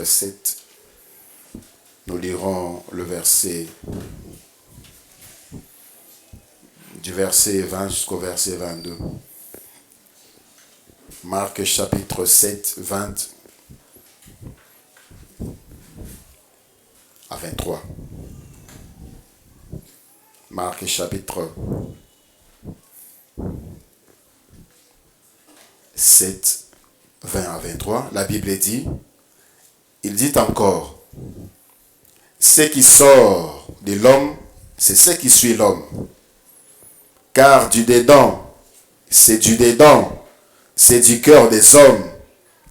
chapitre 7. Nous lirons le verset du verset 20 jusqu'au verset 22. Marc chapitre 7, 20 à 23. Marc chapitre 7, 20 à 23. La Bible dit, il dit encore, ce qui sort de l'homme, c'est ce qui suit l'homme. Car du dedans, c'est du cœur des hommes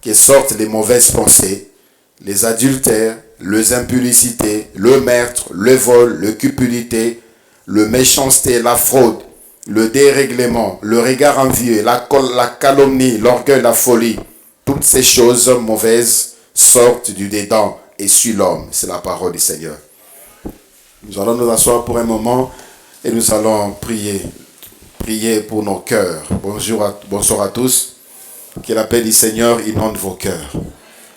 que sortent les mauvaises pensées, les adultères, les impudicités, le meurtre, le vol, la cupidité, la méchanceté, la fraude, le dérèglement, le regard envieux, la calomnie, l'orgueil, la folie. Toutes ces choses mauvaises sortent du dedans et suivent l'homme. C'est la parole du Seigneur. Nous allons nous asseoir pour un moment et nous allons prier. Prier pour nos cœurs. Bonsoir à tous. Que la paix du Seigneur inonde vos cœurs.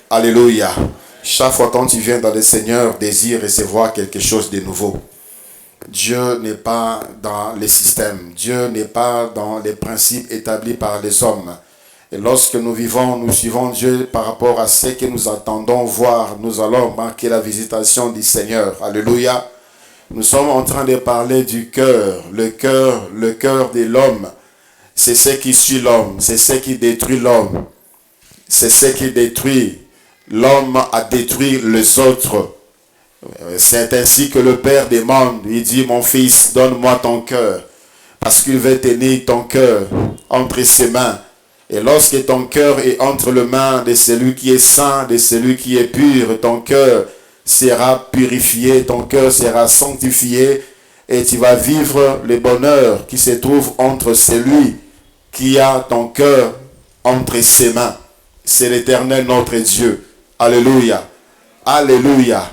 Alléluia. Chaque fois quand tu viens dans le Seigneur, désire recevoir quelque chose de nouveau. Dieu n'est pas dans les systèmes. Dieu n'est pas dans les principes établis par les hommes. Et lorsque nous vivons, nous suivons Dieu par rapport à ce que nous attendons voir. Nous allons marquer la visitation du Seigneur. Alléluia. Nous sommes en train de parler du cœur. Le cœur de l'homme. C'est ce qui suit l'homme. C'est ce qui détruit l'homme. C'est ce qui détruit. L'homme a détruit les autres. C'est ainsi que le Père demande. Il dit, mon fils, donne-moi ton cœur. Parce qu'il veut tenir ton cœur entre ses mains. Et lorsque ton cœur est entre les mains de celui qui est saint, de celui qui est pur, ton cœur sera purifié, ton cœur sera sanctifié et tu vas vivre le bonheur qui se trouve entre celui qui a ton cœur entre ses mains. C'est l'Éternel notre Dieu. Alléluia. Alléluia.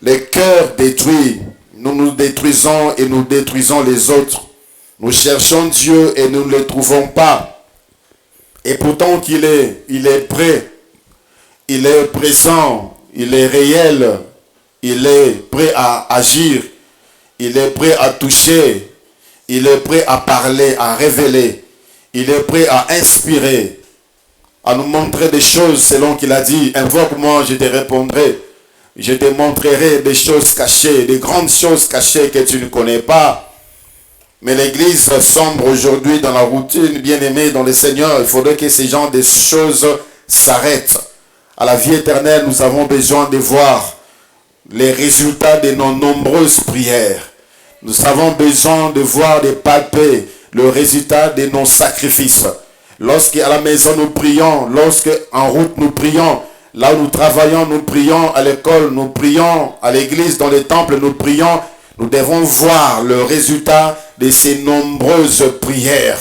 Le cœur détruit, nous nous détruisons et nous détruisons les autres. Nous cherchons Dieu et nous ne le trouvons pas. Et pourtant il est prêt, il est présent, il est réel, il est prêt à agir, il est prêt à toucher, il est prêt à parler, à révéler, il est prêt à inspirer, à nous montrer des choses selon qu'il a dit. Invoque-moi, je te répondrai, je te montrerai des choses cachées, des grandes choses cachées que tu ne connais pas. Mais l'église sombre aujourd'hui dans la routine, bien-aimée dans le Seigneur. Il faudrait que ces genres de choses s'arrêtent. À la vie éternelle, nous avons besoin de voir les résultats de nos nombreuses prières. Nous avons besoin de voir, de palper le résultat de nos sacrifices. Lorsque à la maison nous prions, lorsque en route nous prions, là où nous travaillons nous prions, à l'école nous prions, à l'église, dans les temples nous prions, nous devons voir le résultat de ces nombreuses prières.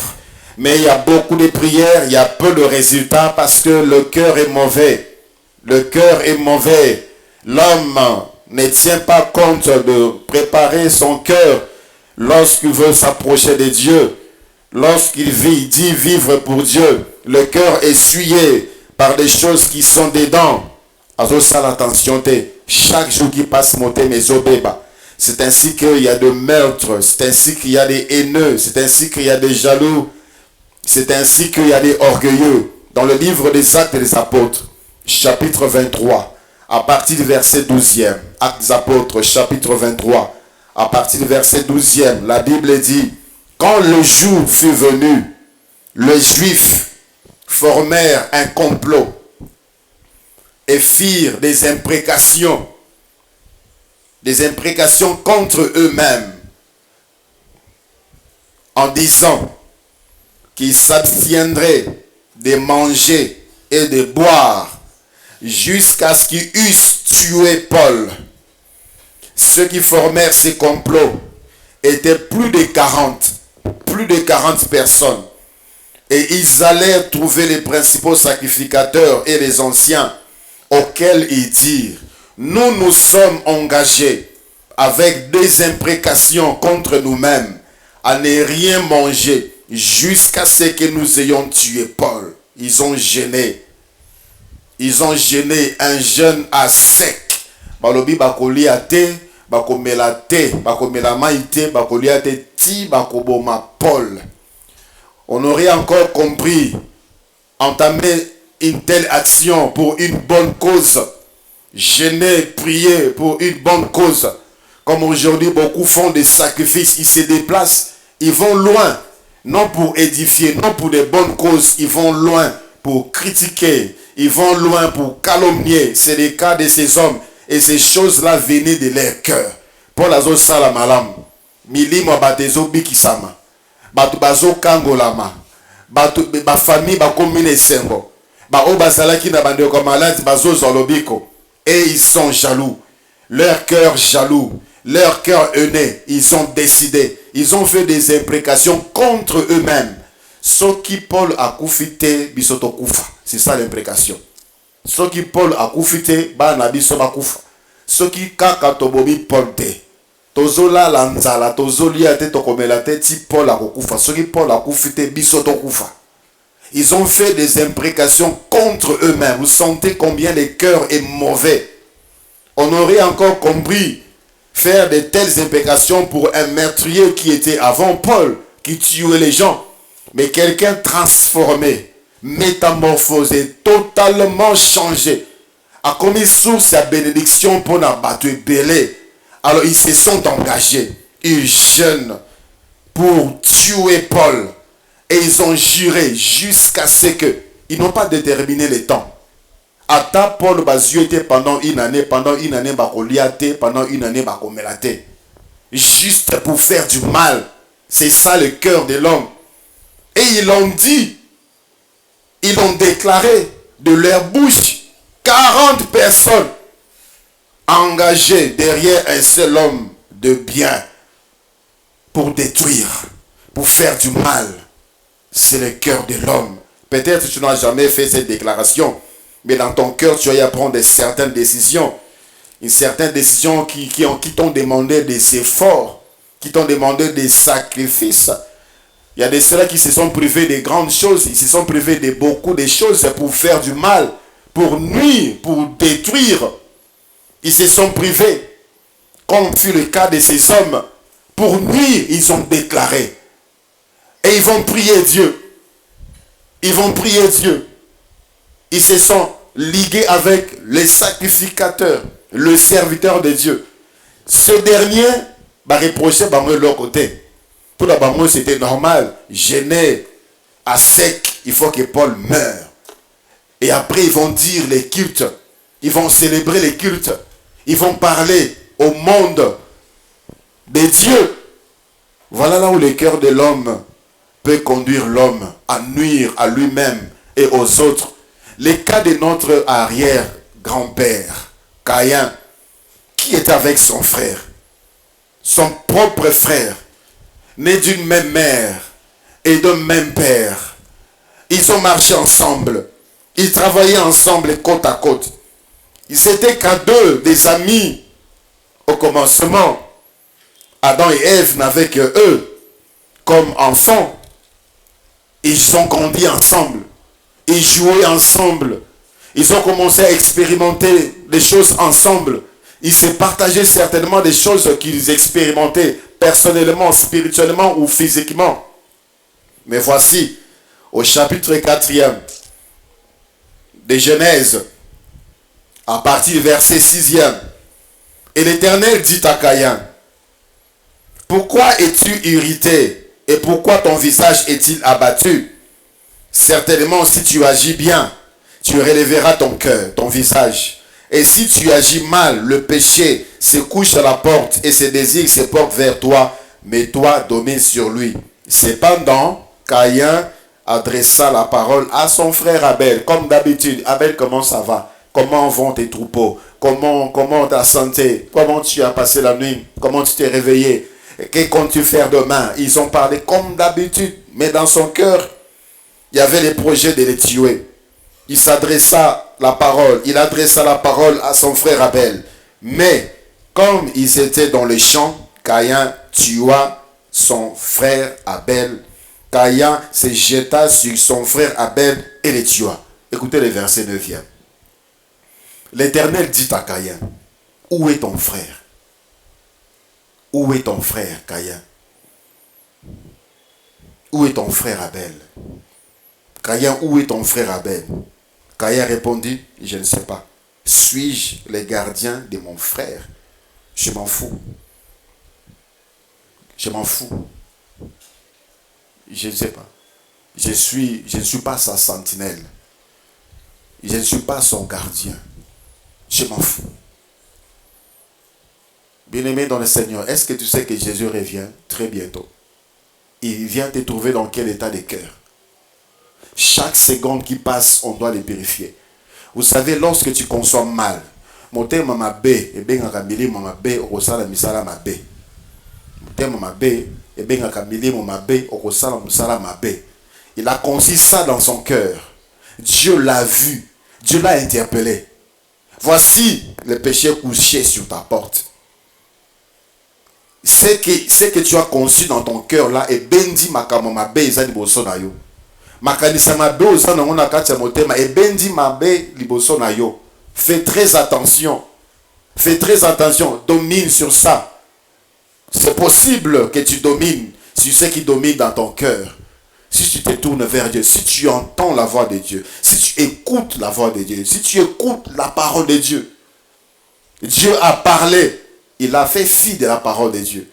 Mais il y a beaucoup de prières, il y a peu de résultats parce que le cœur est mauvais. Le cœur est mauvais. L'homme ne tient pas compte de préparer son cœur lorsqu'il veut s'approcher de Dieu. Lorsqu'il dit vivre pour Dieu, le cœur est souillé par des choses qui sont dedans. Alors ça l'attention, chaque jour qui passe monter mes obébas. C'est ainsi qu'il y a des meurtres, c'est ainsi qu'il y a des haineux, c'est ainsi qu'il y a des jaloux, c'est ainsi qu'il y a des orgueilleux. Dans le livre des Actes des Apôtres, chapitre 23, à partir du verset 12e, Actes des Apôtres, chapitre 23, à partir du verset 12e, la Bible dit, quand le jour fut venu, les Juifs formèrent un complot et firent des imprécations contre eux-mêmes, en disant qu'ils s'abstiendraient de manger et de boire jusqu'à ce qu'ils eussent tué Paul. Ceux qui formèrent ces complots étaient plus de 40 personnes. Et ils allèrent trouver les principaux sacrificateurs et les anciens, auxquels ils dirent, nous nous sommes engagés avec des imprécations contre nous-mêmes à ne rien manger jusqu'à ce que nous ayons tué Paul. Ils ont gêné. Ils ont jeûné un jeûne à sec. Balobi bakolia te, bakomela te, bakomela maïte, bakolia te ti bakoboma Paul. On aurait encore compris entamer une telle action pour une bonne cause. Jeûner, prier pour une bonne cause. Comme aujourd'hui, beaucoup font des sacrifices, ils se déplacent, ils vont loin. Non pour édifier, non pour des bonnes causes, ils vont loin pour critiquer, ils vont loin pour calomnier. C'est le cas de ces hommes. Et ces choses-là venaient de leur cœur. Paul azo sala malam. Milimo batezo bikisama. Batu bazo kangolama. Batu ba famille ba commune sengo. Ba obasala ki na bande ko malade bazo zolobiko. Et ils sont jaloux. Leur cœur jaloux. Leur cœur hainé. Ils ont décidé. Ils ont fait des imprécations contre eux-mêmes. Ce qui Paul a koufité bisoto koufa. C'est ça l'imprécation. Ce qui Paul a koufité, ba na biso ba koufa. Ce qui kaka tobobi Paul te. Tozola lanzala, tozolia te tokomela te ti Paul a koufa. Ce qui Paul a koufité bisoto koufa. Ils ont fait des imprécations contre eux-mêmes. Vous sentez combien le cœur est mauvais. On aurait encore compris faire de telles imprécations pour un meurtrier qui était avant Paul, qui tuait les gens. Mais quelqu'un transformé, métamorphosé, totalement changé, a commis source à bénédiction pour n'abattre belé. Alors ils se sont engagés, ils jeûnent pour tuer Paul. Et ils ont juré jusqu'à ce que, ils n'ont pas déterminé le temps. Ata Paul bazuete pendant une année bakoliate, pendant une année bakomelate. Juste pour faire du mal. C'est ça le cœur de l'homme. Et ils l'ont dit, ils l'ont déclaré de leur bouche. 40 personnes engagées derrière un seul homme de bien pour détruire, pour faire du mal. C'est le cœur de l'homme. Peut-être que tu n'as jamais fait cette déclaration, mais dans ton cœur, tu vas y prendre certaines décisions. Une certaine décision qui t'ont demandé des efforts, qui t'ont demandé des sacrifices. Il y a des ceux qui se sont privés de grandes choses, ils se sont privés de beaucoup de choses pour faire du mal, pour nuire, pour détruire. Ils se sont privés, comme fut le cas de ces hommes. Pour nuire, ils ont déclaré. Et ils vont prier Dieu. Ils vont prier Dieu. Ils se sont ligués avec les sacrificateurs, le serviteur de Dieu. Ce dernier va reprocher de leur côté. Pour la banque, c'était normal. Gêné, à sec, il faut que Paul meure. Et après, ils vont dire les cultes. Ils vont célébrer les cultes. Ils vont parler au monde de Dieu. Voilà là où le cœur de l'homme peut conduire l'homme à nuire à lui-même et aux autres. Le cas de notre arrière-grand-père, Caïn, qui était avec son frère, son propre frère, né d'une même mère et d'un même père. Ils ont marché ensemble. Ils travaillaient ensemble côte à côte. Ils étaient qu'à deux, des amis au commencement. Adam et Ève n'avaient que eux comme enfants. Ils ont grandi ensemble. Ils jouaient ensemble. Ils ont commencé à expérimenter des choses ensemble. Ils se partageaient certainement des choses qu'ils expérimentaient personnellement, spirituellement ou physiquement. Mais voici, au chapitre 4e de Genèse, à partir du verset 6e, et l'Éternel dit à Caïn, « Pourquoi es-tu irrité et pourquoi ton visage est-il abattu? Certainement, si tu agis bien, tu relèveras ton cœur, ton visage. Et si tu agis mal, le péché se couche à la porte et ses désirs se portent vers toi, mais toi domine sur lui. » Cependant, Caïn adressa la parole à son frère Abel. Comme d'habitude, Abel, comment ça va? Comment vont tes troupeaux? Comment ta santé? Comment tu as passé la nuit? Comment tu t'es réveillé? Que comptes-tu faire demain? Ils ont parlé comme d'habitude, mais dans son cœur, il y avait les projets de les tuer. Il adressa la parole à son frère Abel. Mais, comme ils étaient dans les champs, Caïn tua son frère Abel. Caïn se jeta sur son frère Abel et le tua. Écoutez le verset 9e. L'Éternel dit à Caïn, où est ton frère? Où est ton frère, Caïn? Où est ton frère Abel? Caïn, où est ton frère Abel? Caïn répondit, je ne sais pas. Suis-je le gardien de mon frère? Je m'en fous. Je m'en fous. Je ne sais pas. Je ne suis pas sa sentinelle. Je ne suis pas son gardien. Je m'en fous. Bien-aimé dans le Seigneur, est-ce que tu sais que Jésus revient très bientôt? Il vient te trouver dans quel état de cœur? Chaque seconde qui passe, on doit les purifier. Vous savez, lorsque tu consommes mal, motema mabe, ebengaka milimo mabe, okosala misala mabe. Motema mabe, ebengaka milimo mabe, okosala misala mabe. Il a conçu ça dans son cœur. Dieu l'a vu. Dieu l'a interpellé. Voici le péché couché sur ta porte. Ce que tu as conçu dans ton cœur là, et bendi makamo mabe, ezali boso na yo. Makanisa mabe oza na ngona kati ya motema, et bendi mabe liboso na yo. Fais très attention. Fais très attention. Domine sur ça. C'est possible que tu domines sur ce qui domine dans ton cœur. Si tu te tournes vers Dieu, si tu entends la voix de Dieu, si tu écoutes la voix de Dieu, si tu écoutes la parole de Dieu. Dieu a parlé. Il a fait fi de la parole de Dieu.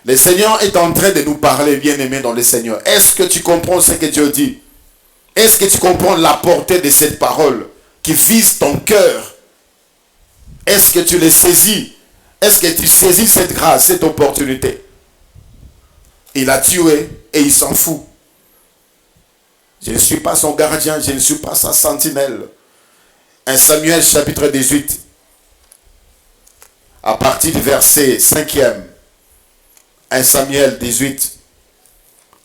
Le Seigneur est en train de nous parler, bien-aimé dans le Seigneur. Est-ce que tu comprends ce que Dieu dit? Est-ce que tu comprends la portée de cette parole qui vise ton cœur? Est-ce que tu les saisis? Est-ce que tu saisis cette grâce, cette opportunité? Il a tué et il s'en fout. Je ne suis pas son gardien, je ne suis pas sa sentinelle. 1 Samuel chapitre 18, à partir du verset 5e. 1 Samuel 18,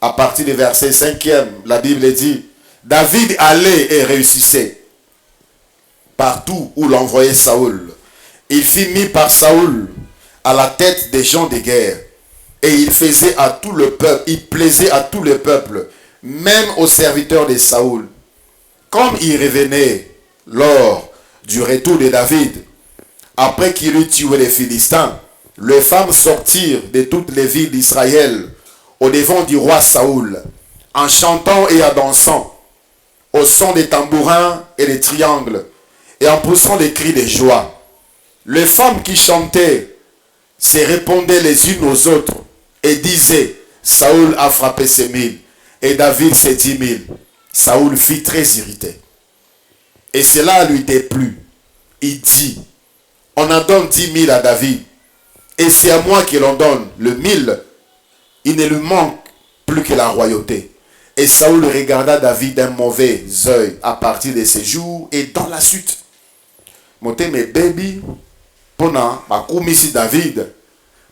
à partir du verset 5e, la Bible dit, David allait et réussissait partout où l'envoyait Saoul. Il fut mis par Saoul à la tête des gens de guerre. Et il faisait à tout le peuple, il plaisait à tout le peuple, même aux serviteurs de Saoul. Comme il revenait lors du retour de David, après qu'il eut tué les Philistins, les femmes sortirent de toutes les villes d'Israël au devant du roi Saoul, en chantant et en dansant, au son des tambourins et des triangles, et en poussant des cris de joie. Les femmes qui chantaient se répondaient les unes aux autres et disaient, Saoul a frappé ses 1000 et David ses 10 000. Saoul fut très irrité. Et cela lui déplut. Il dit, on en donne 10 000 à David. Et c'est à moi que l'on donne le 1000. Il ne lui manque plus que la royauté. Et Saoul regarda David d'un mauvais œil à partir de ces jours et dans la suite. Monté mes baby, pour ma commissi David,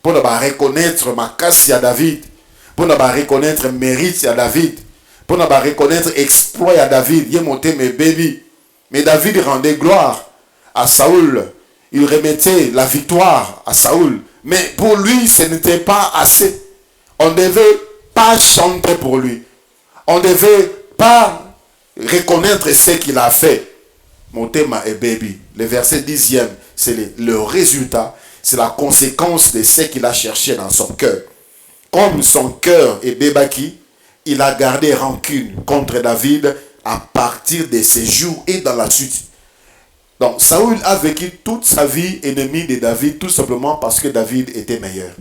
pour reconnaître ma casse à David, pour reconnaître mérite à David, pour reconnaître exploit à David. Il monté mes baby. Mais David rendait gloire à Saoul. Il remettait la victoire à Saoul. Mais pour lui, ce n'était pas assez. On ne devait pas chanter pour lui. On ne devait pas reconnaître ce qu'il a fait. Mon thème est baby. Le verset 10e, c'est le résultat. C'est la conséquence de ce qu'il a cherché dans son cœur. Comme son cœur est bébaki, il a gardé rancune contre David à partir de ces jours et dans la suite. Donc, Saoul a vécu toute sa vie ennemi de David tout simplement parce que David était meilleur.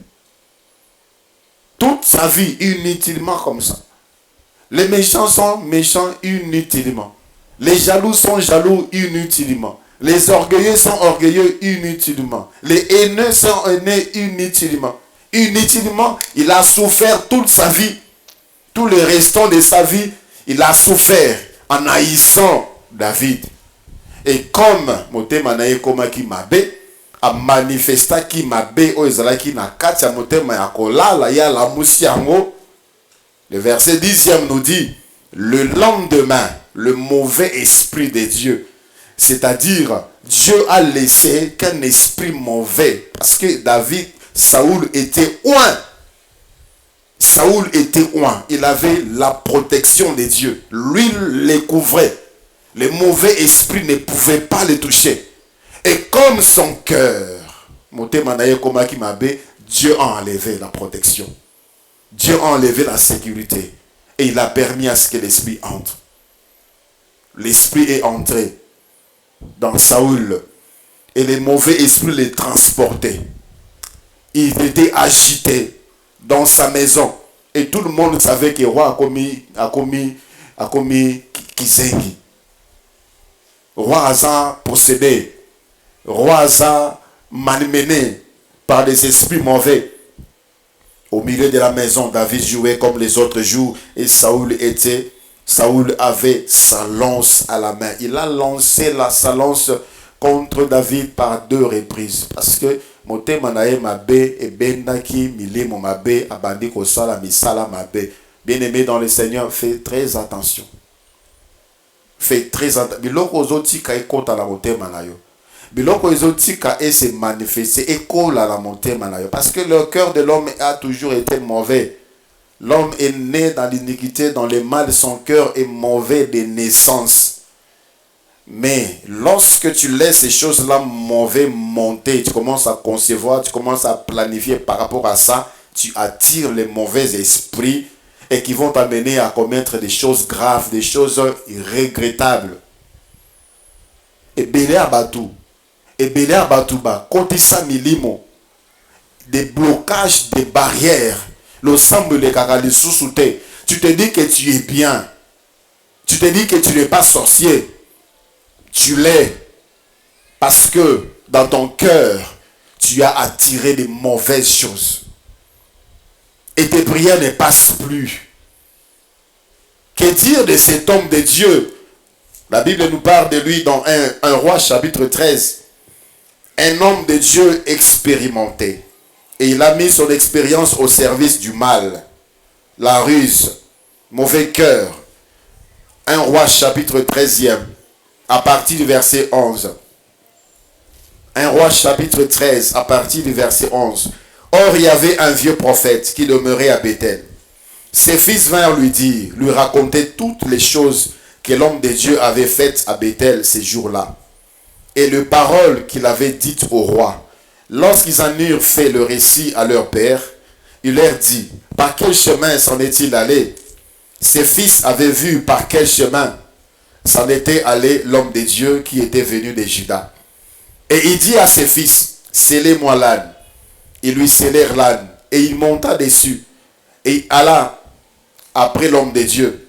Toute sa vie, inutilement comme ça. Les méchants sont méchants inutilement. Les jaloux sont jaloux inutilement. Les orgueilleux sont orgueilleux inutilement. Les haineux sont haineux inutilement. Inutilement, il a souffert toute sa vie. Tout le restant de sa vie, il a souffert en haïssant David. Et comme motema na ye komaki mabe, a manifesta ki mabe o ezalaki na kati ya motema ya kolala ya la musiango. Le verset 10e nous dit, le lendemain, le mauvais esprit de Dieu, c'est-à-dire Dieu a laissé qu'un esprit mauvais, parce que Saoul était oint. Saoul était oint. Il avait la protection de Dieu. Lui les couvrait. Les mauvais esprits ne pouvaient pas les toucher. Et comme son cœur, Dieu a enlevé la protection. Dieu a enlevé la sécurité. Et il a permis à ce que l'esprit entre. L'esprit est entré dans Saül. Et les mauvais esprits les transportaient. Il était agité dans sa maison. Et tout le monde savait que le roi a commis Kizengi. Roi Asa possédé. Roi Asa malmené par des esprits mauvais. Au milieu de la maison, David jouait comme les autres jouent. Et Saül avait sa lance à la main. Il a lancé sa lance contre David par 2 reprises. Parce que motema nae mabe et bendaki milimo mabe abandi kosala misala mabe. Bien-aimé dans le Seigneur, fais très attention. Fais très attention. Biloko ozotika ekota la motema na yo. Biloko ozotika et se manifester ekola la motema na yo. Parce que le cœur de l'homme a toujours été mauvais. L'homme est né dans l'iniquité, dans le mal, son cœur est mauvais de naissance. Mais lorsque tu laisses ces choses-là mauvaises monter, tu commences à concevoir, tu commences à planifier par rapport à ça, tu attires les mauvais esprits et qui vont t'amener à commettre des choses graves, des choses regrettables. Et Béléa Batou, Kotisa Milimo, des blocages, des barrières, l'ensemble des caralis sous-soutés. Tu te dis que tu es bien, tu te dis que tu n'es pas sorcier. Tu l'es parce que dans ton cœur, tu as attiré des mauvaises choses. Et tes prières ne passent plus. Que dire de cet homme de Dieu? La Bible nous parle de lui dans 1 Roi chapitre 13. Un homme de Dieu expérimenté. Et il a mis son expérience au service du mal. La ruse, mauvais cœur. 1 Roi chapitre 13e. À partir du verset 11. 1 Roi chapitre 13, à partir du verset 11. Or, il y avait un vieux prophète qui demeurait à Bethel. Ses fils vinrent lui raconter toutes les choses que l'homme de Dieu avait faites à Bethel ces jours-là. Et les paroles qu'il avait dites au roi. Lorsqu'ils en eurent fait le récit à leur père, il leur dit, par quel chemin s'en est-il allé? Ses fils avaient vu par quel chemin s'en était allé l'homme de Dieu qui était venu de Juda. Et il dit à ses fils, scellez-moi l'âne. Ils lui scellèrent l'âne et il monta dessus. Et il alla après l'homme de Dieu.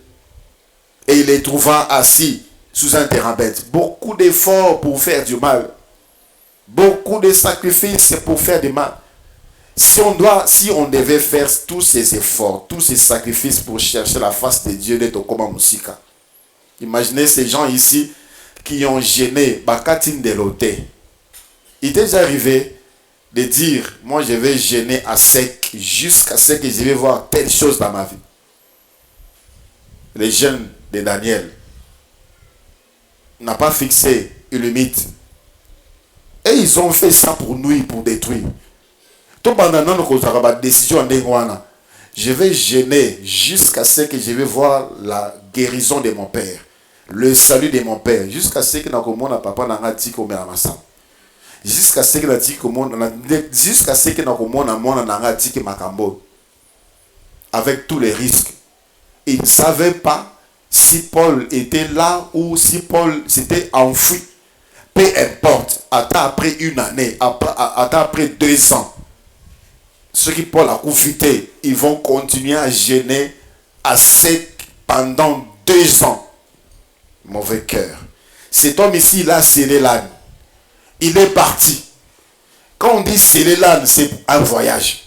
Et il les trouva assis sous un térabète. Beaucoup d'efforts pour faire du mal. Beaucoup de sacrifices pour faire du mal. Si on devait faire tous ces efforts, tous ces sacrifices pour chercher la face de Dieu, d'être comme Musika. Imaginez ces gens ici qui ont gêné Bakatine de l'Oté. Il est déjà arrivé de dire, moi je vais gêner à sec jusqu'à ce que je vais voir telle chose dans ma vie. Les jeunes de Daniel n'ont pas fixé une limite. Et ils ont fait ça pour nuire, pour détruire. Tout pendant notre décision en je vais gêner jusqu'à ce que je vais voir la guérison de mon père. Le salut de mon père, jusqu'à ce que n'a papa n'a dit qu'on la masse. Jusqu'à ce que n'a dit jusqu'à ce que n'a dit que Makambo. Avec tous les risques. Il ne savait pas si Paul était là ou si Paul s'était enfoui. Peu importe, attends après une année, attends après 2 ans. Ceux qui Paul a confité, ils vont continuer à gêner à sec pendant 2 ans. Mauvais cœur. Cet homme ici, il a scellé l'âne. Il est parti. Quand on dit sceller l'âne, c'est un voyage.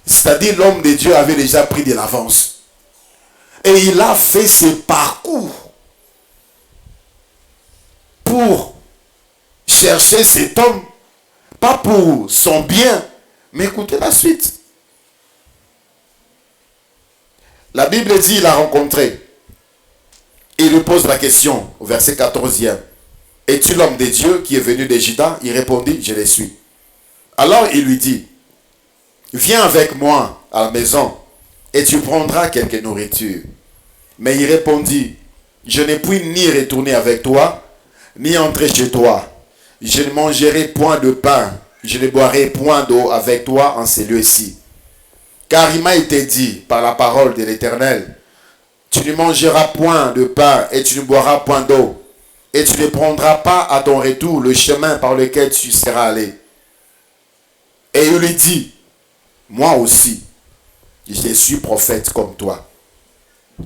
C'est-à-dire l'homme de Dieu avait déjà pris de l'avance. Et il a fait ce parcours pour chercher cet homme. Pas pour son bien, mais écoutez la suite. La Bible dit il a rencontré. Il lui pose la question au verset 14e. Es-tu l'homme de Dieu qui est venu de Juda? Il répondit, je le suis. Alors il lui dit, viens avec moi à la maison et tu prendras quelque nourriture. Mais il répondit, je ne puis ni retourner avec toi, ni entrer chez toi. Je ne mangerai point de pain, je ne boirai point d'eau avec toi en ces lieux-ci. Car il m'a été dit par la parole de l'Éternel, tu ne mangeras point de pain et tu ne boiras point d'eau, et tu ne prendras pas à ton retour le chemin par lequel tu seras allé. Et il lui dit, moi aussi, je suis prophète comme toi.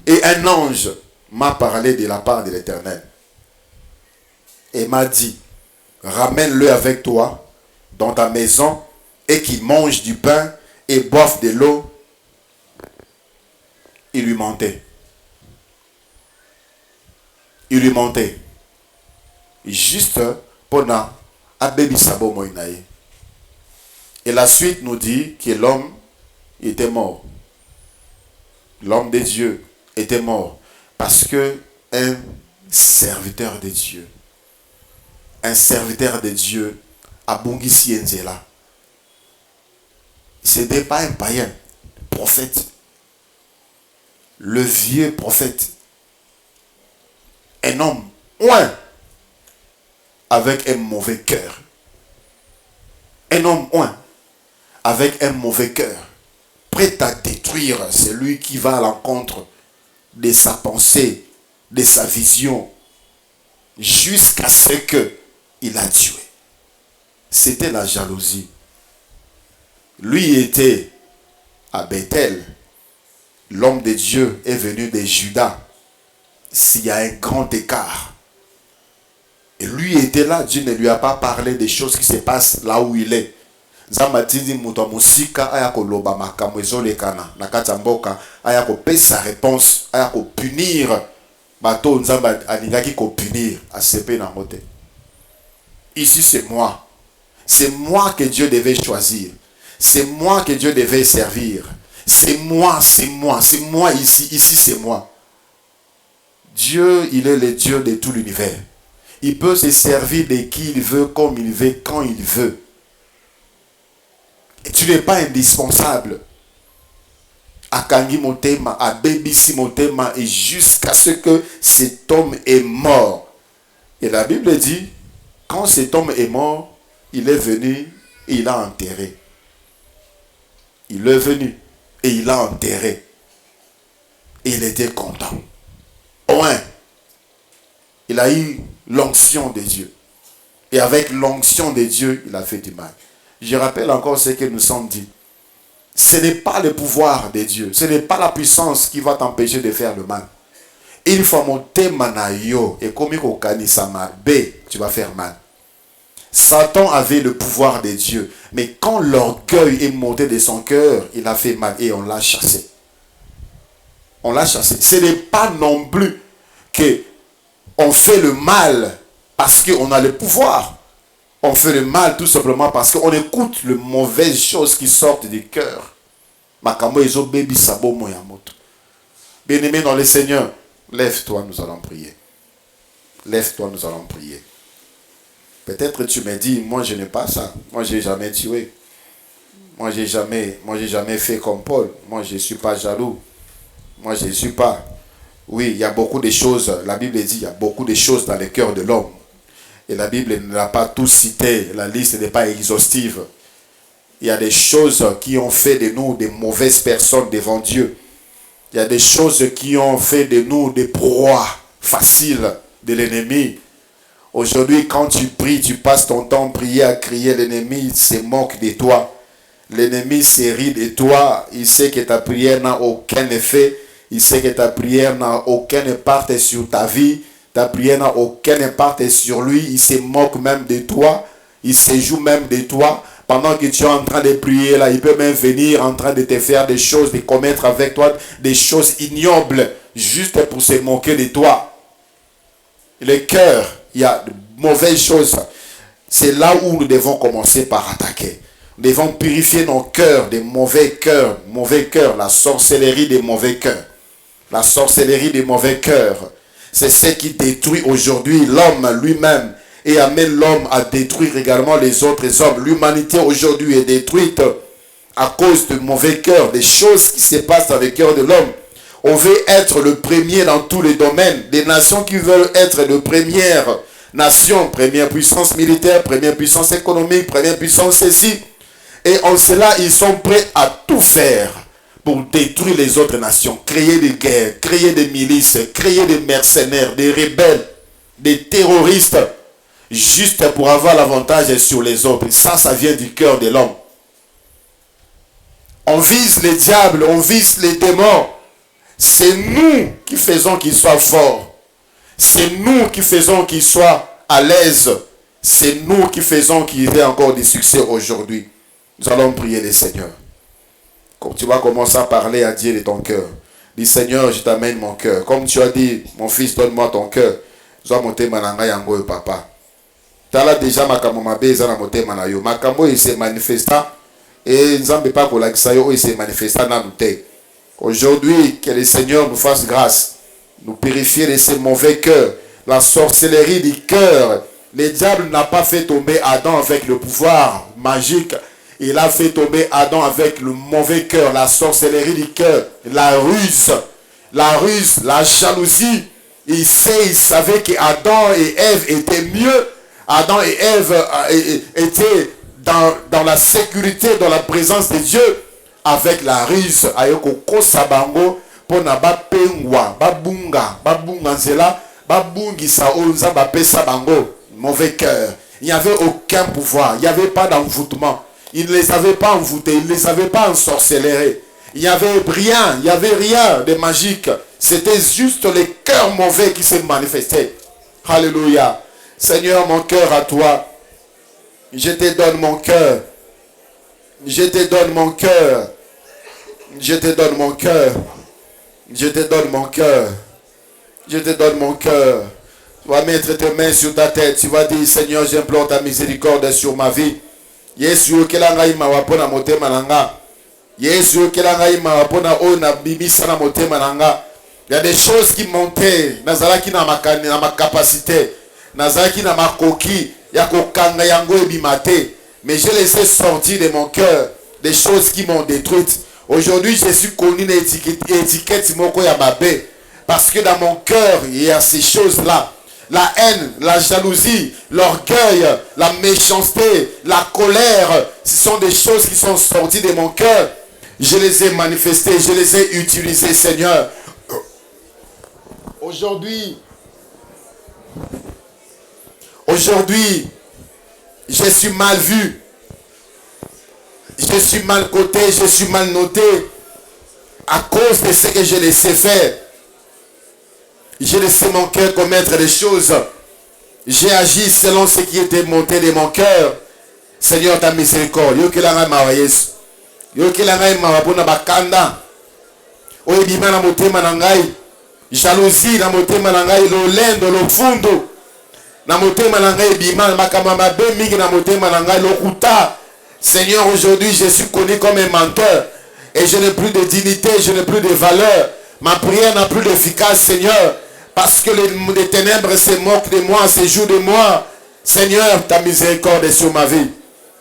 Et un ange m'a parlé de la part de l'Éternel et m'a dit, ramène-le avec toi dans ta maison et qu'il mange du pain et boive de l'eau. Il lui mentait. Il lui mentait. Juste pendant Abébi Sabo Moïnaï. Et la suite nous dit que l'homme était mort. L'homme de Dieu était mort. Parce que un serviteur de Dieu, Abungisi Enzela, ce n'était pas un païen, prophète. Le vieux prophète. Un homme, ouin, avec un mauvais cœur. Un homme, ouin, avec un mauvais cœur. Prêt à détruire celui qui va à l'encontre de sa pensée, de sa vision, jusqu'à ce qu'il a tué. C'était la jalousie. Lui était à Bethel. L'homme de Dieu est venu de Juda. S'il y a un grand écart. Et lui était là, Dieu ne lui a pas parlé des choses qui se passent là où il est. Zamatidi mutomusika ayako loba makamwezo lekana nakatamboka ayako pesa réponse ayako punir bato nzamba alingaki ko punir asepe na mote. Ici c'est moi. C'est moi que Dieu devait choisir. C'est moi que Dieu devait servir. C'est moi ici c'est moi. Dieu, il est le Dieu de tout l'univers. Il peut se servir de qui il veut, comme il veut, quand il veut. Et tu n'es pas indispensable. Akangi motema, abebisi motema, et jusqu'à ce que cet homme est mort. Et la Bible dit, quand cet homme est mort, il est venu et il a enterré. Il est venu et il a enterré. Et il était content. Ouais. Il a eu l'onction de Dieu. Et avec l'onction de Dieu, il a fait du mal. Je rappelle encore ce que nous sommes dit. Ce n'est pas le pouvoir de Dieu. Ce n'est pas la puissance qui va t'empêcher de faire le mal. Il faut monter manayo. Et comme tu vas faire mal. Satan avait le pouvoir de Dieu. Mais quand l'orgueil est monté de son cœur, il a fait mal et on l'a chassé. On l'a chassé. Ce n'est pas non plus que on fait le mal parce qu'on a le pouvoir. On fait le mal tout simplement parce qu'on écoute les mauvaises choses qui sortent du cœur. Bien-aimé dans le Seigneur, lève-toi, nous allons prier. Lève-toi, nous allons prier. Peut-être tu me dis, moi je n'ai pas ça. Moi je n'ai jamais tué. Moi j'ai jamais fait comme Paul. Moi je ne suis pas jaloux. Moi je ne suis pas. Oui, il y a beaucoup de choses. La Bible dit, il y a beaucoup de choses dans le cœur de l'homme. Et la Bible ne l'a pas tout cité. La liste n'est pas exhaustive. Il y a des choses qui ont fait de nous des mauvaises personnes devant Dieu. Il y a des choses qui ont fait de nous des proies faciles de l'ennemi. Aujourd'hui, quand tu pries, tu passes ton temps à prier, à crier, l'ennemi se moque de toi. L'ennemi se rit de toi. Il sait que ta prière n'a aucun effet. Il sait que ta prière n'a aucun impact sur ta vie. Ta prière n'a aucun impact sur lui. Il se moque même de toi. Il se joue même de toi. Pendant que tu es en train de prier là, il peut même venir en train de te faire des choses, de commettre avec toi des choses ignobles, juste pour se moquer de toi. Le cœur, il y a de mauvaises choses. C'est là où nous devons commencer par attaquer. Nous devons purifier nos cœurs des mauvais cœurs, la sorcellerie des mauvais cœurs. La sorcellerie des mauvais cœurs. C'est ce qui détruit aujourd'hui l'homme lui-même et amène l'homme à détruire également les autres hommes. L'humanité aujourd'hui est détruite à cause de mauvais cœurs, des choses qui se passent dans le cœur de l'homme. On veut être le premier dans tous les domaines. Des nations qui veulent être les premières nation, première puissance militaire, première puissance économique, première puissance ceci. Et en cela, ils sont prêts à tout faire pour détruire les autres nations, créer des guerres, créer des milices, créer des mercenaires, des rebelles, des terroristes, juste pour avoir l'avantage sur les autres. Et ça vient du cœur de l'homme. On vise les diables, on vise les démons. C'est nous qui faisons qu'ils soient forts. C'est nous qui faisons qu'ils soient à l'aise. C'est nous qui faisons qu'ils aient encore des succès aujourd'hui. Nous allons prier le Seigneur. Quand tu vas commencer à parler à Dieu de ton cœur, dis Seigneur, je t'amène mon cœur. Comme tu as dit, mon fils, donne-moi ton cœur. Je vais monter mananga yango papa. Tu as déjà makambo mabe za na monter manayo. Makambo il s'est manifesté et nzambe pas ko lakisa yo il s'est manifesté na nous. Aujourd'hui, que le Seigneur nous fasse grâce, nous purifier de ces mauvais cœurs, la sorcellerie du cœur. Le diable n'a pas fait tomber Adam avec le pouvoir magique. Il a fait tomber Adam avec le mauvais cœur, la sorcellerie du cœur, la ruse, la jalousie. Il savait qu'Adam et Ève étaient mieux. Adam et Ève étaient dans la sécurité, dans la présence de Dieu. Avec la ruse, ayoko sabango pona ba pengwa, babunga nzela, babungisa oza ba pesa bango, mauvais cœur. Il n'y avait aucun pouvoir, il n'y avait pas d'envoûtement. Il ne les avait pas envoûtés, il ne les avait pas ensorcelés. Il n'y avait rien de magique. C'était juste les cœurs mauvais qui se manifestaient. Alléluia. Seigneur, mon cœur à toi. Je te donne mon cœur. Je te donne mon cœur. Je te donne mon cœur. Je te donne mon cœur. Je te donne mon cœur. Tu vas mettre tes mains sur ta tête. Tu vas dire, Seigneur, j'implore ta miséricorde sur ma vie. Yesu kelanga imawa pona motema nanga. Yesu kelanga imawa pona o na bibisa na motema nanga. Il y a des choses qui montaient. Nazalaki na ma capacité. Nazalaki na ma coquille. Yako kanga yango ebimate. Mais je les ai sortis de mon cœur. Des choses qui m'ont détruite. Aujourd'hui, je suis connu une étiquette moko ya mabe. Parce que dans mon cœur, il y a ces choses-là. La haine, la jalousie, l'orgueil, la méchanceté, la colère. Ce sont des choses qui sont sorties de mon cœur. Je les ai manifestées, je les ai utilisées, Seigneur. Aujourd'hui, je suis mal vu. Je suis mal coté, je suis mal noté. À cause de ce que je laissé faire. J'ai laissé mon cœur commettre des choses. J'ai agi selon ce qui était monté de mon cœur. Seigneur, ta miséricorde. Yo kelanga mawa Yesu. Yo kelanga mawa pona bakanda. Oye bima na motema na ngai. Jalousie na motema na ngai. Lolendo, lofundo. Na motema na ngai bima makama mabe mingi na motema na ngai. Lokuta. Seigneur, aujourd'hui, je suis connu comme un menteur. Et je n'ai plus de dignité, je n'ai plus de valeur. Ma prière n'a plus d'efficace, Seigneur. Parce que les ténèbres se moquent de moi, se jouent de moi. Seigneur, ta miséricorde est sur ma vie.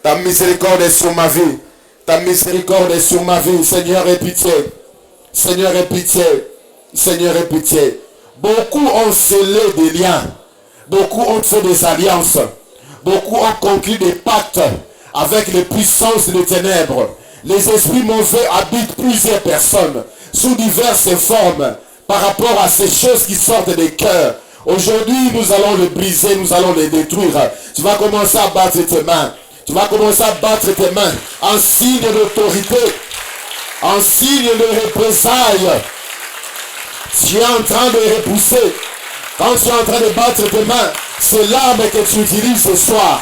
Ta miséricorde est sur ma vie. Ta miséricorde est sur ma vie. Seigneur, aie pitié. Seigneur, aie pitié. Seigneur, aie pitié. Beaucoup ont scellé des liens. Beaucoup ont fait des alliances. Beaucoup ont conclu des pactes avec les puissances des ténèbres. Les esprits mauvais habitent plusieurs personnes sous diverses formes par rapport à ces choses qui sortent des cœurs. Aujourd'hui, nous allons les briser, nous allons les détruire. Tu vas commencer à battre tes mains. Tu vas commencer à battre tes mains en signe d'autorité, en signe de représailles. Tu es en train de repousser. Quand tu es en train de battre tes mains, c'est l'arme que tu utilises ce soir.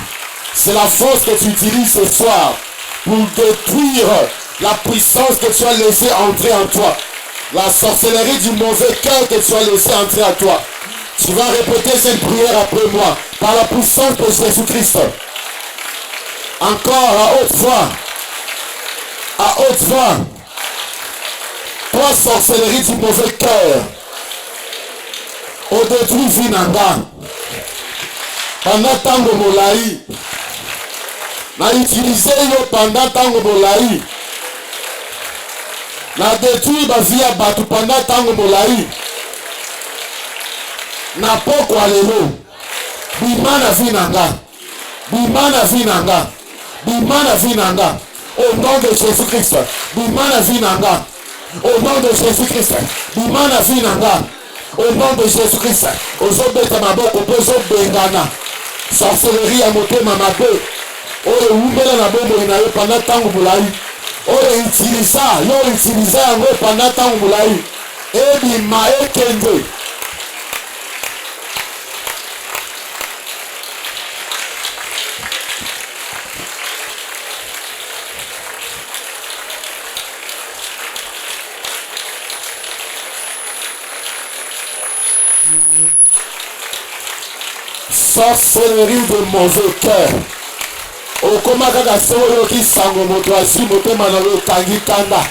C'est la force que tu utilises ce soir pour détruire la puissance que tu as laissé entrer en toi. La sorcellerie du mauvais cœur que tu as laissé entrer en toi. Tu vas répéter cette prière après moi par la puissance de Jésus-Christ. Encore à haute voix. À haute voix. Toi, sorcellerie du mauvais cœur. Au détruit Vinanda. Pendant tango molai. Na utilisé yo pendant tango molai. Na détruit ba via batu pendant tango molai. Na poko alelo. Bimana vinanga. Bimana vinanga. Bimana vinanga. Au nom de Jésus-Christ. Bimana vinanga. Au nom de Jésus-Christ. Bimana vinanga. Au nom de Jésus-Christ. Ozobeta maboko pozo bengana. Sorcellerie à motema mabe. Oyo umbela na bombo na yo pendant tango mulai. Oyo utilisa yango pendant tango mulai. Ebi mae kende. Sorcellerie de mauvais cœur. Okoma kaka solo ki sango moto asi motema na yo tangi kanda.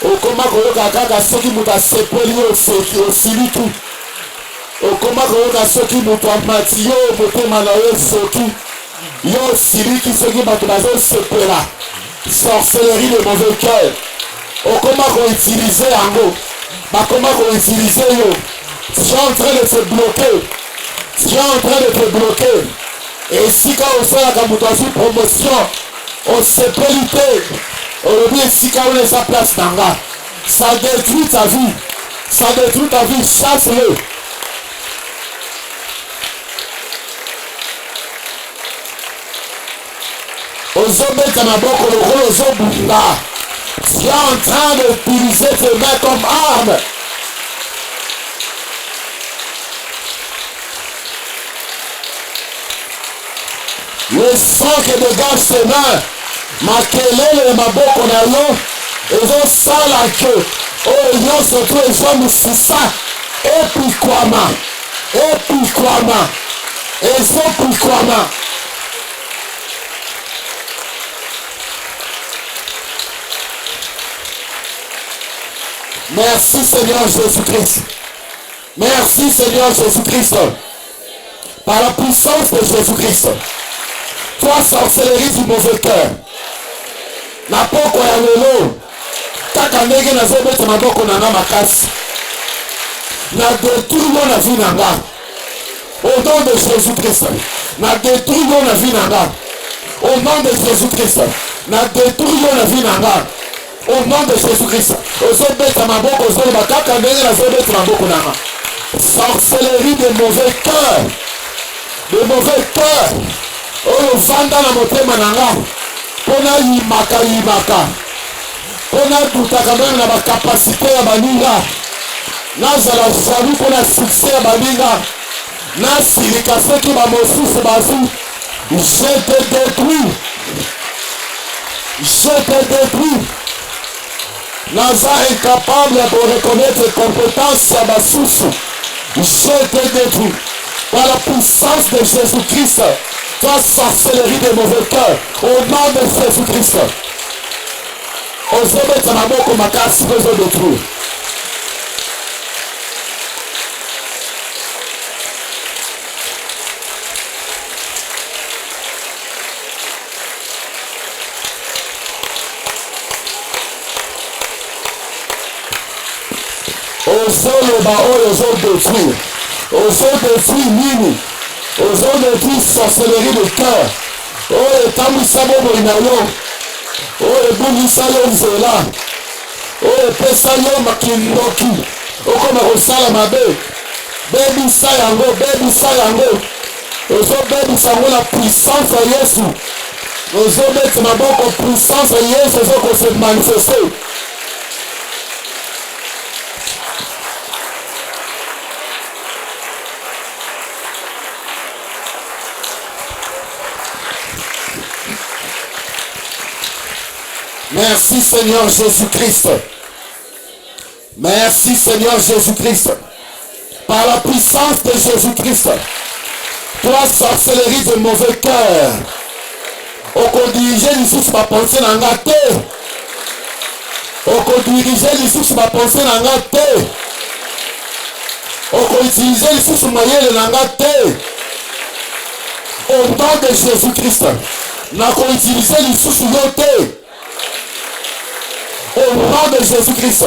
Okoma koyoka kaka soki moto asepeli yo soki osilitu. Okoma koyoka soki moto amati yo motema na yo soki yo siliki soki bato bazosepela. Sorcellerie de mauvais cœur. Okoma koutiliser yango. Bakoma koutiliser yo. Tu es en train de te bloquer. Tu es en train de te bloquer. Et si quand on fait la camouflage promotion, on se pélite. Aujourd'hui, si quand on est sa place d'anga, ça détruit ta vie. Ça détruit ta vie. Chasse-le. Ozobeta maboko lokolo ozobunda. Tu es en train d'utiliser tes mains comme arme. Le sang qui dégage ses mains, makelele maboko na yo, ezosala ke oyo nyonso to ezomusisa epikwama, ezopikwama. Merci Seigneur Jésus-Christ. Merci Seigneur Jésus-Christ. Par la puissance de Jésus-Christ. Toi, sorcellerie du mauvais cœur. Na poko ya lelo. Kaka ndenge nazobeta maboko na nga makasi. Na détruire na vie na nga. Au nom de Jésus-Christ. Na détruire na vie na nga. Au nom de Jésus-Christ. Na détruire na vie na nga. Au nom de Jésus-Christ. Ozobeta maboko ozoloba kaka ndenge nazobeta maboko na nga. Sorcellerie de mauvais cœur. De mauvais cœur. Oyo vanda na motema na nga pona yimaka pona tutaka meme na bakapasite ya baninga nazala jaloux pona succès ya baninga nasilika soki bamosusu bazwi. Je te détruis naza incapable de reconnaître compétence ya basusu. Je te détruis par la puissance de Jésus-Christ. Toi, sorcellerie de mauvais cœur, au nom de Jésus-Christ. Ozobeta maboko makasi ozodétruire. Ozoloba oyo ozodétruire. Ozodétruire nini? Ozodétruire sorcellerie de cœur. Oyo etambwisa bomoi na yo. Oyo ebungisa yo nzela. Oyo epesa yo makindoki. Okoma kosala mabe. Bebisa yango. Ozobebisa yango na puissance ya Yesu. Ozobeta maboko puissance ya Yesu ezokose manifeste. Merci Seigneur Jésus-Christ. Merci Seigneur Jésus-Christ. Par la puissance de Jésus-Christ. Toi, sorcellerie de mauvais cœur. Okodirige lisusu ma pensée na nga te. Okodirige lisusu ma pensée na nga te. Okoutiliser lisusu mayele na nga te. Au nom de Jésus-Christ. Nakoutiliser lisusu yo te. Au nom de Jésus-Christ.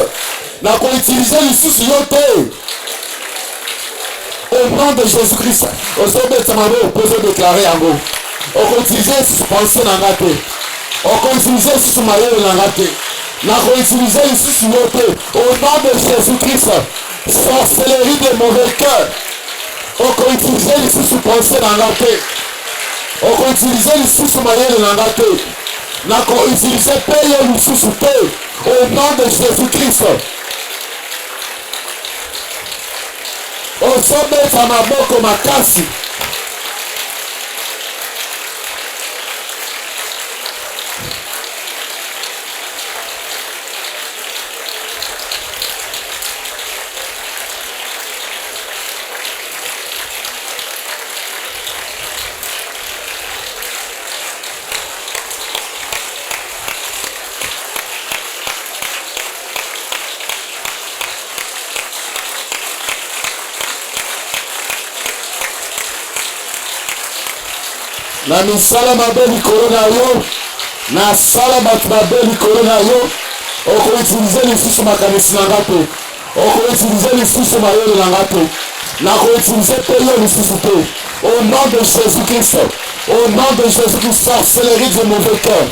Nakoutiliser lisusu yo te. Au nom de Jésus-Christ. Au sommet de ma main, on peut déclarer en gros. On continue sur penser dans la tête. On continue sur ma main dans la tête. On continue sur notre tête. Au nom de Jésus-Christ. Sorcellerie de mauvais cœur. On continue sur penser dans la tête. On continue sur ma main dans la tête. On continue sur payer au nom de Jésus-Christ. Osometa maboko makasi. Na misala mabe likolo na yo, na sala bato mabe likolo na yo, okoutilize lisusu makanisi na nga te, okoutilize lisusu mayele na nga te, na koutilize pe yo lisusu te. Au nom de Jésus-Christ, au nom de Jésus-Christ, sorcellerie du mauvais cœur,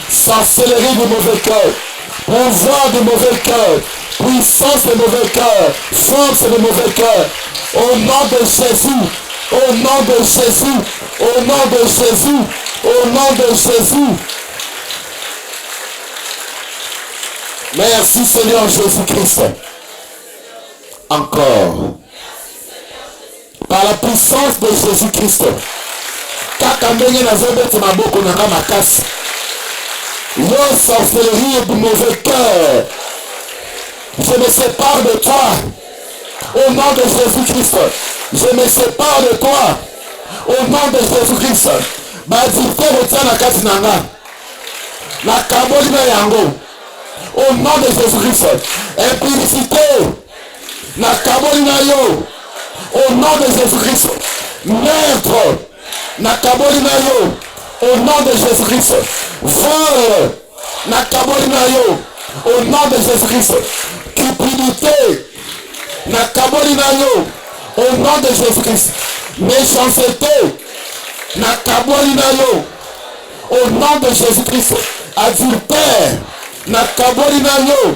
sorcellerie du mauvais cœur, pouvoir du mauvais cœur, puissance du mauvais cœur, force du mauvais cœur, au nom de Jésus. Au nom de Jésus, au nom de Jésus, au nom de Jésus. Merci Seigneur Jésus-Christ. Encore. Par la puissance de Jésus-Christ. Kaka ndenge nazobeti maboko na nga makasi. Yo sorcellerie du mauvais cœur. Je me sépare de toi. Au nom de Jésus-Christ. Je me sépare de toi. Au nom de Jésus-Christ. Badite retient la kati nanga. La kaboli na yango. Au nom de Jésus-Christ. Impudicité. La kaboli na yo. Au nom de Jésus-Christ. Meurtre. La kaboli na yo. Au nom de Jésus-Christ. Vol. La kaboli na yo. Au nom de Jésus-Christ. Cupidité. La kaboli na yo. Au nom de Jésus-Christ. Méchanceté. Nakaboli na yo. Au nom de Jésus-Christ. Adultère. Nakaboli na yo.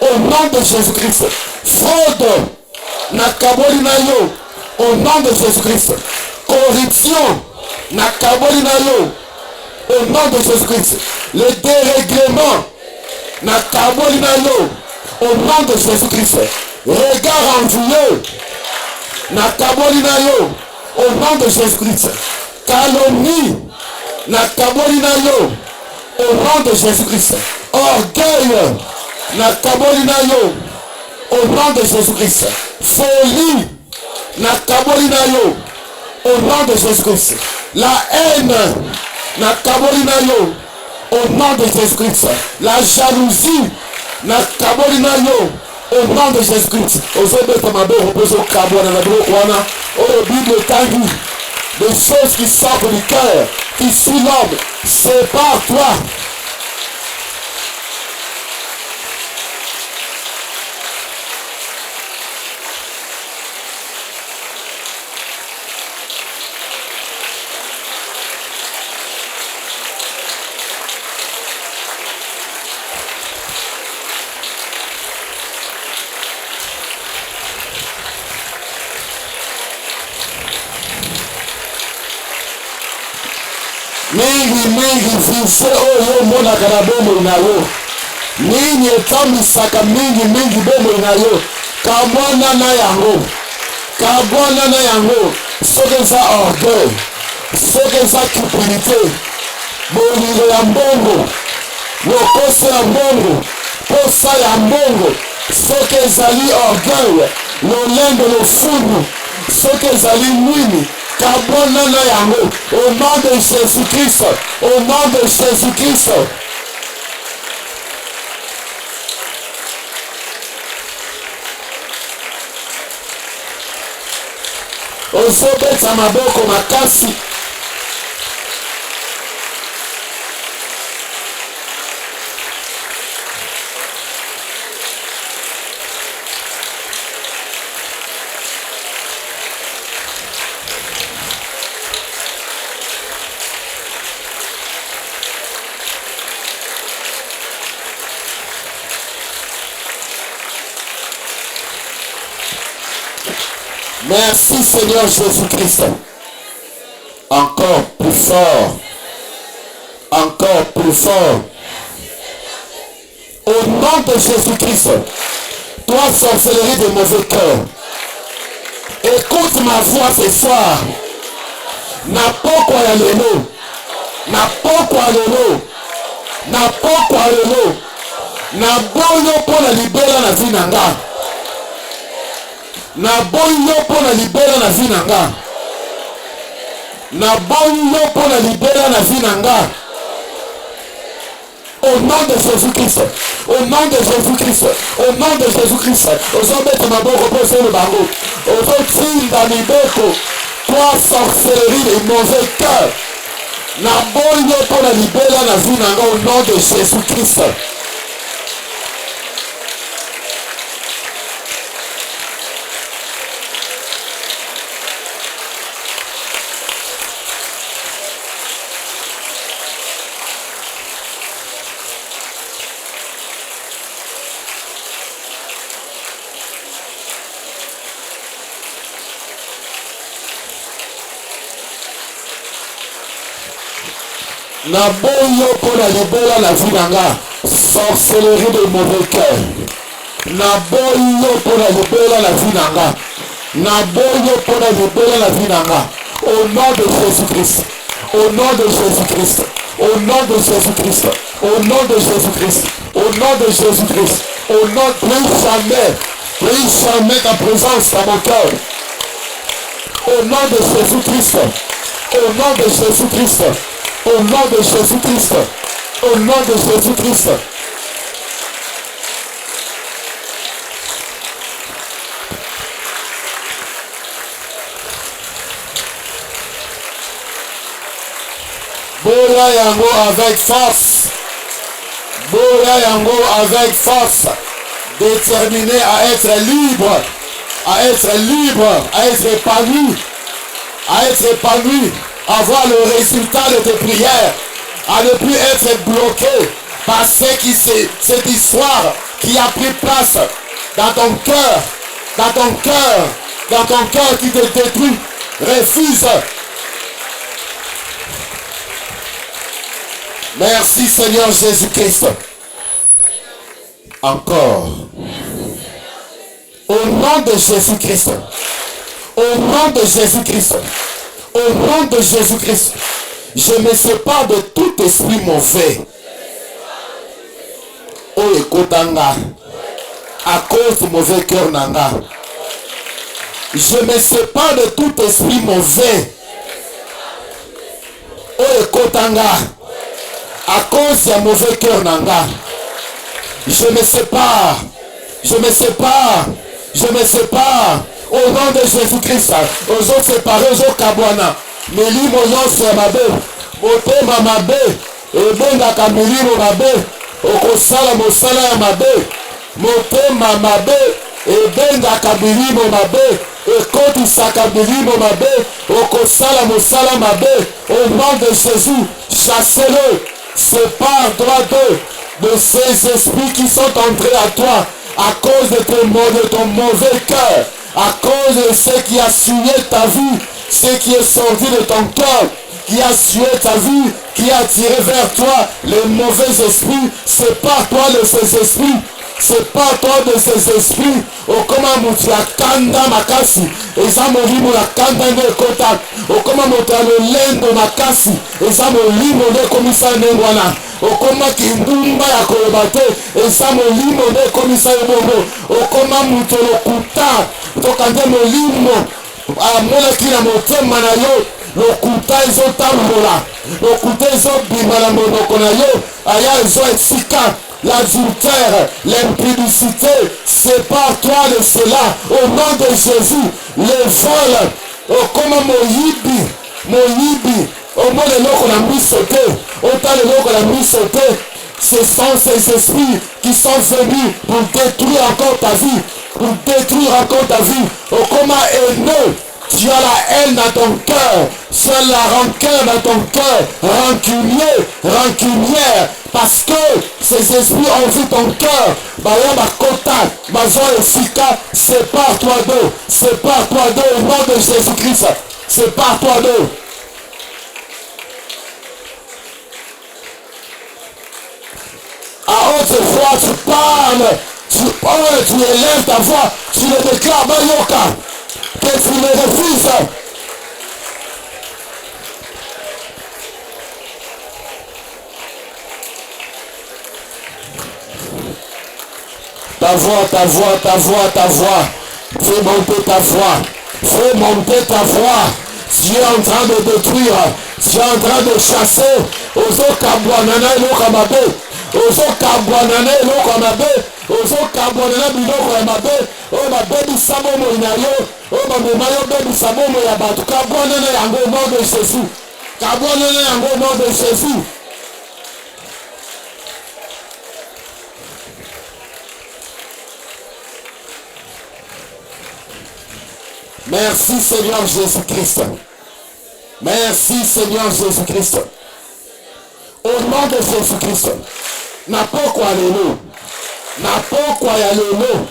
Au nom de Jésus-Christ. Fraude. Nakaboli na yo. Au nom de Jésus-Christ. Corruption. Nakaboli na yo. Au nom de Jésus-Christ. Le dérèglement. Nakaboli na yo. Au nom de Jésus-Christ. Regard envieux. Nakaboli na yo. Au nom de Jésus-Christ. Calomnie. Nakaboli na yo. Au nom de Jésus-Christ. Orgueil. Nakaboli na yo. Au nom de Jésus-Christ. Folie. Nakaboli na yo. Au nom de Jésus-Christ. La haine. Nakaboli na yo. Au nom de Jésus-Christ. La jalousie. Nakaboli na yo. Au nom de Jésus-Christ. Des choses qui sortent du cœur, qui suivent l'homme, sépare-toi. mingi vise oyo monaka na bomoi na yo nini etambisaka mingi bomoi na yo kabwana na yango soki eza orgueil soki eza cupidité bolingo ya mbongo lokoso ya mbongo posa ya mbongo soki ezali orgueil lolendo lofundu soki ezali nini kabwana na yango au nom de Jésus-Christ, au nom de Jésus-Christ. Ozobeta maboko makasi. Merci Seigneur Jésus-Christ. Encore plus fort. Encore plus fort. Au nom de Jésus-Christ, toi sorcellerie de mauvais cœur, écoute ma voix ce soir. Na pokwa ya lelo. Na pokwa lelo. Na pokwa lelo. Na boyo pona libela na vie na nga. Na boyo pona libela na vie na nga. Na boyo pona libela na vie na nga. Au nom de Jésus-Christ, au nom de Jésus-Christ, au nom de Jésus-Christ, ozobeta maboko po solo bango, ozotinda mibeko, toi sorcellerie de mauvais cœur, na boyo po na libela na vie na nga au nom de Jésus-Christ. Na boyo pour la libérer la vie nanga, sorcellerie de mauvais cœur. Na boyo pour la libérer la vie nanga. Na boyo pour la libérer la vie nanga. Au nom de Jésus-Christ. Au nom de Jésus-Christ. Au nom de Jésus-Christ. Au nom de Jésus-Christ. Au nom de Jésus-Christ. Au nom de plus jamais ta présence dans mon cœur. Au nom de Jésus-Christ. Au nom de Jésus-Christ. Au nom de Jésus-Christ. Au nom de Jésus-Christ. Bola yango avec force. Bola yango avec force. Déterminé à être libre. À être libre. À être épanoui. À être épanoui. Avoir le résultat de tes prières, à ne plus être bloqué par cette histoire qui a pris place dans ton cœur, dans ton cœur qui te détruit. Refuse. Merci Seigneur Jésus-Christ. Encore. Au nom de Jésus-Christ. Au nom de Jésus-Christ. Au nom de Jésus-Christ, je me sépare de tout esprit mauvais. Oh, écoutanga, à cause du mauvais cœur nanga. Je me sépare de tout esprit mauvais. Oh, écoutanga, à cause du mauvais cœur nanga. Je me sépare. Je me sépare. Je me sépare. Au nom de Jésus-Christ, ozo séparé, ozo kabwana. Milimo nyonso ya mabe, motema mabe, ebengaka milimo mabe, okosala mosala ya mabe, motema mabe, ebengaka milimo mabe, ekotisaka milimo mabe, okosala mosala mabe. Au nom de Jésus, chassez-le, sépare-toi de ces esprits qui sont entrés à toi à cause de ton mauvais cœur. À cause de ce qui a souillé ta vie, ce qui est sorti de ton cœur, qui a souillé ta vie, qui a tiré vers toi les mauvais esprits, sépare-toi de ces esprits. Sépare-toi de ces esprits. Okoma mutu ya kanda makasi, eza molimo ya kanda nde ekota. Okoma moto ya lolendo makasi, eza molimo nde ekomisa ndenge wana. Okoma kindumba ya koloba te, eza molimo nde ekomisa yo bongo. Okoma mutu lokuta, tokande molimo amonaki na motema na yo, lokuta ezotambola, lokuta ezobima na monoko na yo, aya ezo esika. L'adultère, l'impudicité, sépare-toi de cela au nom de Jésus. Le vol, comme Moyibi, au moins les locaux la mis sauté, autant les locaux la mis sauté. Ce sont ces esprits qui sont venus pour détruire encore ta vie, pour détruire encore ta vie. Au comment haineux, Tu as la haine dans ton cœur. Tu as la rancœur dans ton cœur. Rancunier, rancunière. Parce que ces esprits ont vu ton cœur. Baya bakota, bazo esika, sépare-toi d'eux. Sépare-toi d'eux au nom de Jésus-Christ. Sépare-toi d'eux. À haute voix, tu parles. Tu élèves ta voix. Tu le déclares, Bayoka. Que tu le refuses. Ta voix, ta voix, ta voix, ta voix. Fais monter ta voix. Fais monter ta voix. Tu es en train de détruire. Tu es en train de chasser. Ozo kabwanana eloka mabe. Ozo kabwanana eloka mabe. Ozo kabwanana biloko ya mabe. O mabebisa bomo na yo. O mamema yo bebisa bomo ya bato. Kabwanana yango au nom de Jésus. Kabwanana yango au nom de Jésus. Merci Seigneur Jésus-Christ. Merci Seigneur Jésus-Christ. Au nom de Jésus-Christ. Napoko alelo. Napoko alelo.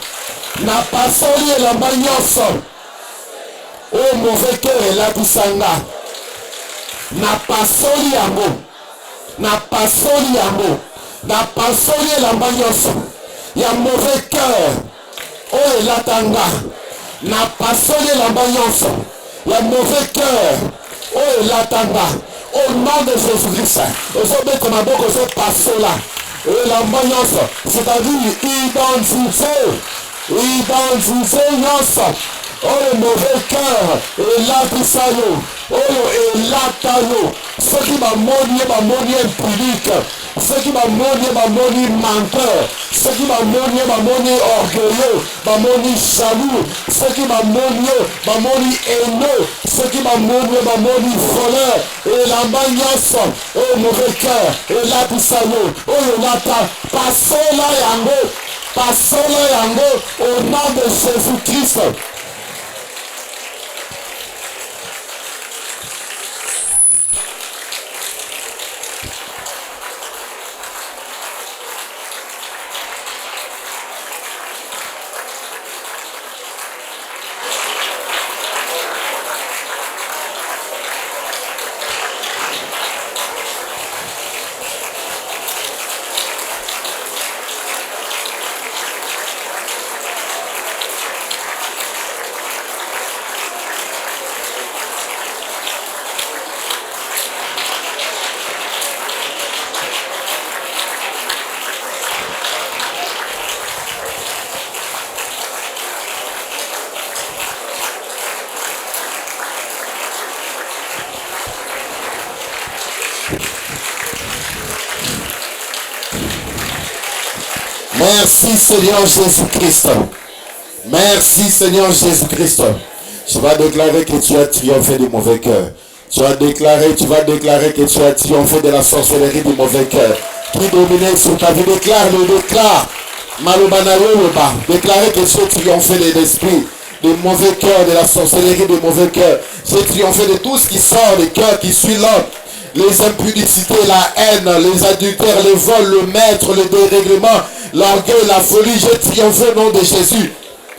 Napasoli elamba nyonso. O mauvais cœur elatisanga. Napasoli yango. Napasoli yango. Napasoli elamba nyonso. Ya mauvais cœur. O elatanga. Na pasoli elamba nyonso ya mauvais cœur oyo elatanga au nom de Jésus-Christ ozobeta maboko ozopasola elamba nyonso, c'est-à-dire identifier nyonso oyo mauvais cœur elatisa yo oyo elata yo soki bamoni ye impunique, soki bamoni ye bamoni menteur, soki bamoni ye bamoni orgueilleux, bamoni jaloux, soki bamoni ye bamoni haineux, soki bamoni ye bamoni voleur elamba nyonso oyo mauvais cœur elatisa yo oyo elata pasola yango au nom de Jésus-Christ. Merci Seigneur Jésus-Christ. Merci Seigneur Jésus-Christ. Tu vas déclarer que tu as triomphé du mauvais cœur. Tu vas déclarer que tu as triomphé de la sorcellerie du mauvais cœur qui dominait sur ta vie. Déclare. Déclarez que tu as triomphé de l'esprit, du mauvais cœur, de la sorcellerie du mauvais cœur. J'ai triomphé de tout ce qui sort du cœur, qui suit l'homme. Les impudicités, la haine, les adultères, les vols, le maître, le dérèglement, l'orgueil, la folie. J'ai triomphé au nom de Jésus.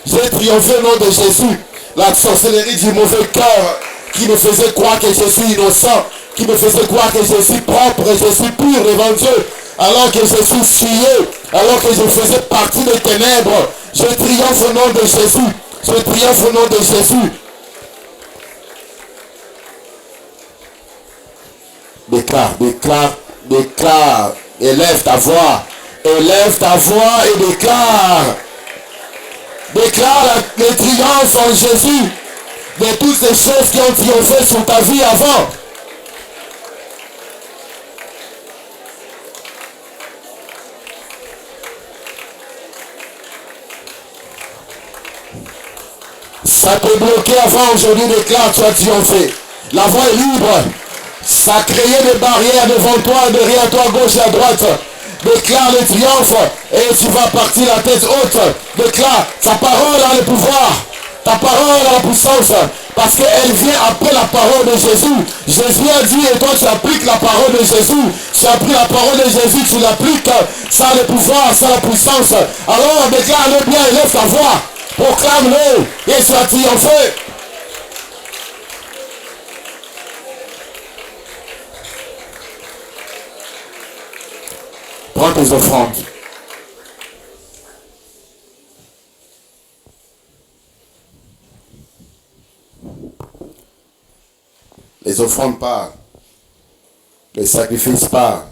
J'ai triomphé au nom de Jésus. La sorcellerie du mauvais cœur qui me faisait croire que je suis innocent, qui me faisait croire que je suis propre, je suis pur devant Dieu, alors que je suis souillé, alors que je faisais partie des ténèbres. Je triomphe au nom de Jésus. Je triomphe au nom de Jésus. Déclare. Élève ta voix et déclare. Déclare le triomphe en Jésus de toutes les choses qui ont triomphé sur ta vie avant. Ça peut bloquer avant, aujourd'hui déclare, tu as triomphé. La voie est libre. Ça a créé des barrières devant toi, derrière toi, à gauche et à droite. Déclare le triomphe et tu vas partir la tête haute. Déclare, ta parole a le pouvoir. Ta parole a la puissance. Parce qu'elle vient après la parole de Jésus. Jésus a dit, et toi tu appliques la parole de Jésus. Tu as pris la parole de Jésus, tu l'appliques. Ça a le pouvoir, ça a la puissance. Alors déclare-le bien, lève ta voix. Proclame-le et ça triomphe. Prends tes offrandes. Les offrandes parlent. Les sacrifices parlent.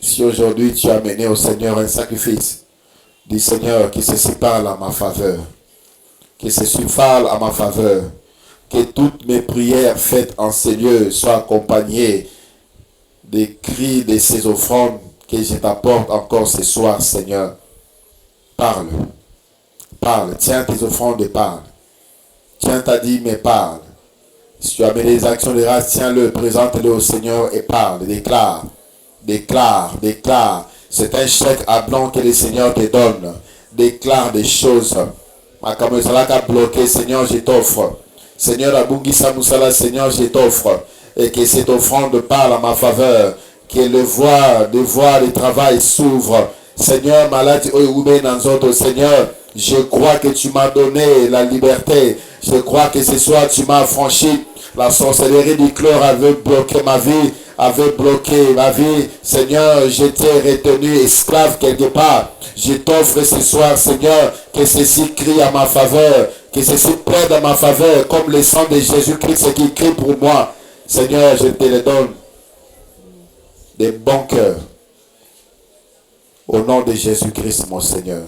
Si aujourd'hui tu as amené au Seigneur un sacrifice, dis Seigneur que ceci parle à ma faveur. Que ceci parle à ma faveur. Que toutes mes prières faites en ces lieux soient accompagnées des cris de ces offrandes que je t'apporte encore ce soir, Seigneur. Parle. Parle. Tiens tes offrandes et parle. Tiens ta dîme et parle. Si tu as mis des actions de grâce, tiens-le, présente-le au Seigneur et parle. Déclare. Déclare. Déclare. C'est un chèque à blanc que le Seigneur te donne. Déclare des choses. Bloqué, Seigneur, je t'offre. Seigneur, Abungi Samusala, Seigneur, je t'offre. Et que cette offrande parle à ma faveur. Que le devoir de travail s'ouvre. Seigneur, malade, Seigneur, je crois que tu m'as donné la liberté. Je crois que ce soir tu m'as affranchi. La sorcellerie du chlore avait bloqué ma vie. Seigneur, j'étais retenu esclave quelque part. Je t'offre ce soir, Seigneur, que ceci crie à ma faveur. Que ceci plaide à ma faveur. Comme le sang de Jésus-Christ qui crie pour moi. Seigneur, je te le donne. Des bons cœurs. Au nom de Jésus-Christ, mon Seigneur.